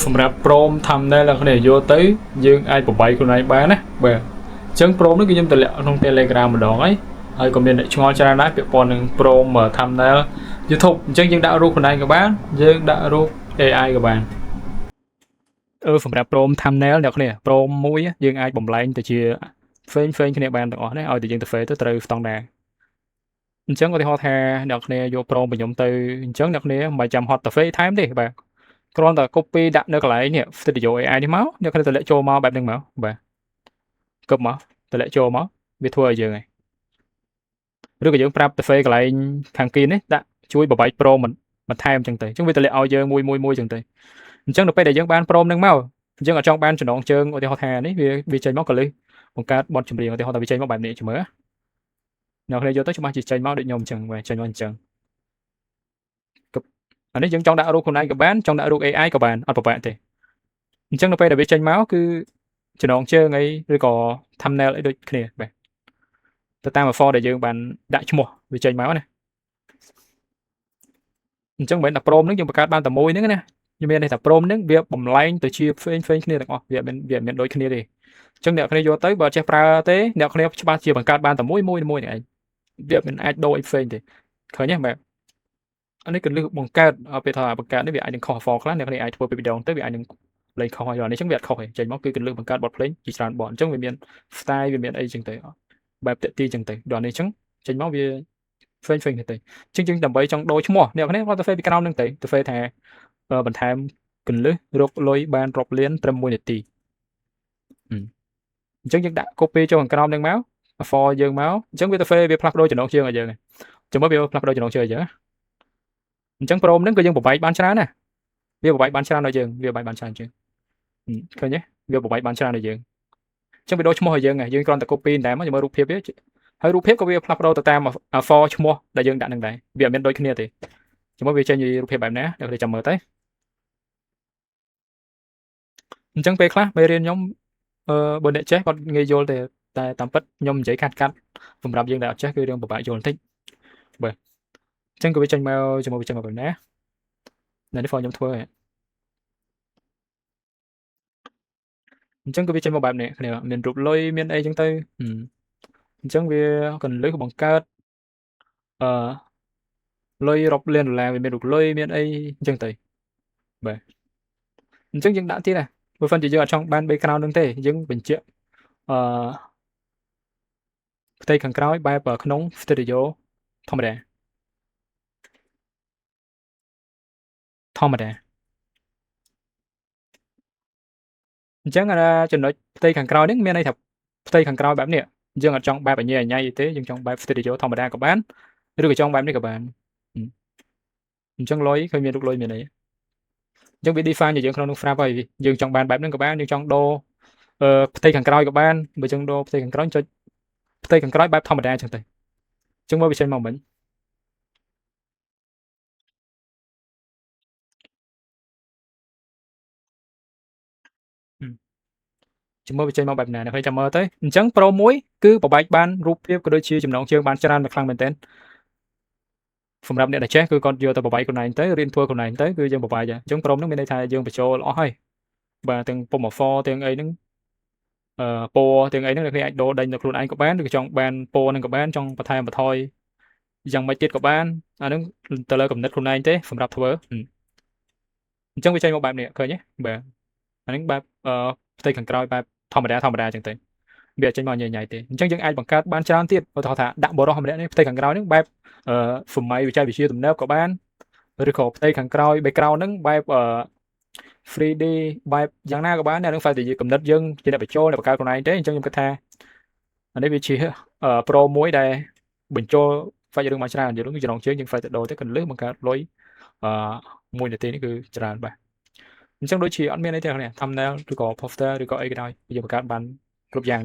សម្រាប់ព្រម thumbnail ដល់គ្នាយកទៅយើងអាចប្របាយខ្លួនឯងបានណាបាទអញ្ចឹងព្រមនេះគឺខ្ញុំតម្លាក់ក្នុង Telegram ម្ដងហើយក៏មានអ្នកឆ្ងល់ច្រើនដែរពាក់ព័ន្ធនឹងព្រម thumbnail YouTube អញ្ចឹងយើងដាក់រូបខ្លួនឯងក៏បានយើងដាក់រូប AI ក៏បានសម្រាប់ព្រម thumbnail អ្នកគ្នាព្រមមួយយើងអាចបំលែងទៅជាផ្សេងគ្នាបានទាំងអស់ណាឲ្យតែយើងទៅ face ទៅត្រូវស្តង់ដារអញ្ចឹងឧទាហរណ៍ថាអ្នកគ្នាយកព្រមរបស់ខ្ញុំទៅអញ្ចឹងអ្នកគ្នាមិនចាំហត់ទៅ face time ទេបាទគ្រាន់តែ copy ដាក់នៅកន្លែងនេះ Studio AI នេះមកអ្នកគ្នាតម្លាក់ចូលមកបែបហ្នឹងមកបាទគប់មកតម្លាក់ចូលមកវាធ្វើឲ្យយើងហើយឬក៏យើងប្រាប់ទៅ face កន្លែងខាងគីនេះដាក់ជួយបបាយព្រមបន្ថែមអញ្ចឹងទៅអញ្ចឹងវាតម្លាក់ឲ្យយើងមួយអញ្ចឹងទៅអញ្ចឹងដល់ពេលដែលយើងបានព្រមហ្នឹងមកអញ្ចឹងអត់ចង់បានចំណងជើងឧទាហរណ៍ថានេះវាចេញមកក៏លឺបង្កើតបទចម្រៀងឧទាហរណ៍ថាវាចេញមកបែបនេះជមើអ្នកគ្នាយកទៅច្បាស់ជាចេញមកដូចខ្ញុំអញ្ចឹងបាទចេញមកអញ្ចឹងអានេះយើងចង់ដាក់រូបខ្លួនឯងក៏បានចង់ដាក់រូប AI ក៏បានអត់ពិបាកទេអញ្ចឹងដល់ពេលដែលវាចេញមកគឺចំណងជើងអីឬក៏ thumbnail អីដូចគ្នាបាទទៅតាម file ដែលយើងបានដាក់ឈ្មោះវាចេញមកណាអញ្ចឹងមិនមែនតែព្រមនឹងយើងបង្កើតបានតែមួយហ្នឹងណាខ្ញុំមានន័យថាព្រមហ្នឹងវាបំលែងទៅជាផ្សេងគ្នាទាំងអស់វាមិនដូចគ្នាទេអញ្ចឹងអ្នកគ្នាយកទៅបើចេះប្រើទេអ្នកគ្នាច្បាស់ជាបង្កើតបានតែមួយនេះឯងវាមិនអាចដូរអីផ្សេងទេឃើញទេបាទអានេះគឺលឺបង្កើតពេលថាបង្កើតនេះវាអាចនឹងខុស file ខ្លះអ្នកគ្នាអាចធ្វើពីវីដេអូទៅវាអាចនឹងលេងខុសហើយនេះអញ្ចឹងវាអត់ខុសទេចេញមកគឺគន្លឹះបង្កើតបទភ្លេងជាច្រើនបទអញ្ចឹងវាមាន style វាមានអីចឹងទៅបែបតាក់ទីចឹងទៅដល់នេះអញ្ចឹងចេញមកវាផ្សេងគ្នាទៅអញ្ចឹងយើងដើម្បីចង់ដូរឈ្មោះអ្នកគ្នាគាត់ទៅ face ពីក្រោមហ្នឹងទៅ face ថាបន្ថែមកន្លឹះរកលុយបានរាប់លានត្រឹម1នាទីអញ្ចឹងយើងដាក់ copy ចូលខាងក្រោមហ្នឹងមក for យើងមកអញ្ចឹងវាទៅ face វាផ្លាស់ប្ដូរចំណងជើងឲ្យយើងចាំមើលវាផ្លាស់ប្ដូរចំណងជើងឲ្យយើងអញ្ចឹងព្រមហ្នឹងគឺយើងបបែកបានច្រើនណាវាបបែកបានច្រើនឲ្យយើងវាបបែកបានច្រើនជាងឃើញទេវាបបែកបានច្រើនឲ្យយើងអញ្ចឹងវាដូរឈ្មោះឲ្យយើងយើងគ្រាន់តែ copy តែមកចាំមើលរូបភាពវាហើយរូបភាពក៏វាផ្លាស់ប្ដូរទៅតាម for ឈ្មោះដែលយើងដាក់ហ្នឹងដែរវាអត់មានដូចគ្នាទេចាំមើលវាចេញរូបភាពបែបណាដល់គេចាំមើលទៅអញ្ចឹងពេលខ្លះមេរៀនខ្ញុំបើអ្នកចេះគាត់ងាយយល់តែតាមពិតខ្ញុំនិយាយកាត់សម្រាប់យើងដែលអត់ចេះគឺរឿងពិបាកយល់បន្តិចបាទអញ្ចឹងក៏វាចេញមកជាមួយវាចេញមកបែបណានៅនេះ for ខ្ញុំធ្វើអញ្ចឹងក៏វាចេញមកបែបនេះគ្នាមានរូបលុយមានអីអញ្ចឹងទៅអញ្ចឹងវាកន្លឹះបង្កើតលុយរាប់លានដុល្លារវាមានរូបលុយមានអីអញ្ចឹងទៅបាទអញ្ចឹងយើងដាក់ទៀតណាបើមិនជាយើងអត់ចង់បាន background ហ្នឹងទេយើងបញ្ជាក់ផ្ទៃខាងក្រោយបែបក្នុង studio ធម្មតាអញ្ចឹងចំណុចផ្ទៃខាងក្រោយហ្នឹងមានន័យថាផ្ទៃខាងក្រោយបែបនេះយើងអត់ចង់បែបអញ្ញៃទេយើងចង់បែប studio ធម្មតាក៏បានឬក៏ចង់បែបនេះក៏បានអញ្ចឹងលុយឃើញមានរូបលុយមានអីអញ្ចឹងវា define ឲ្យយើងក្នុងនោះស្រាប់ហើយយើងចង់បានបែបហ្នឹងក៏បានយើងចង់ដូរផ្ទៃខាងក្រោយក៏បានបើចង់ដូរផ្ទៃខាងក្រោយចុចផ្ទៃខាងក្រោយបែបធម្មតាអញ្ចឹងទៅអញ្ចឹងមើលវាចេញមកមិញចាំមើលវាចេញមកបែបណាអ្នកខ្ញុំចាំមើលទៅអញ្ចឹង Pro 1គឺបបែកបានរូបភាពក៏ដូចជាចំណងជើងបានច្រើនខ្លាំងមែនទែនសម្រាប់អ្នកដែលចេះគឺគាត់យកទៅបបែកខ្លួនឯងទៅរៀនធ្វើខ្លួនឯងទៅគឺយើងបបែកអញ្ចឹង Pro ហ្នឹងមានន័យថាយើងបញ្ចូលអស់ហើយបាទទាំងពុំ for ទាំងអីហ្នឹងពណ៌ទាំងអីហ្នឹងអ្នកគ្នាអាចដូរដេញទៅខ្លួនឯងក៏បានឬក៏ចង់បានពណ៌ហ្នឹងក៏បានចង់បន្ថែមបន្ថយយ៉ាងម៉េចទៀតក៏បានអាហ្នឹងទៅលើគំនិតខ្លួនឯងទេសម្រាប់ធ្វើអញ្ចឹងវាចេញមកបែបនេះឃើញទេបាទអាហ្នឹងបែបផ្ទៃខាងក្រោយបែបធម្មតាអញ្ចឹងទៅវាចេញមកញ៉ៃទេអញ្ចឹងយើងអាចបង្កើតបានច្រើនទៀតឧទាហរណ៍ថាដាក់បរិសម្នាក់នេះផ្ទៃខាងក្រោយហ្នឹងបែបសម័យវិទ្យាទំនើបក៏បានឬក៏ផ្ទៃខាងក្រោយ background ហ្នឹងបែប3D បែបយ៉ាងណាក៏បានអានឹង file តែកំណត់យើងជាអ្នកបញ្ចូលអ្នកបង្កើតខ្លួនឯងទេអញ្ចឹងខ្ញុំគិតថាអានេះវាជា Pro មួយដែលបញ្ចូល file រឿងមកច្រើនយល់គឺចំណងជើងយើង file ទៅដូរទៅកន្លឹះបង្កើតលុយ1នាទីនេះគឺច្រើនបាទអញ្ចឹងដូចជាអត់មានអីទេអ្នក thumbnail ឬក៏ poster ឬក៏អីក៏ដោយយើងបង្កើតបានគ្រប់យ៉ាង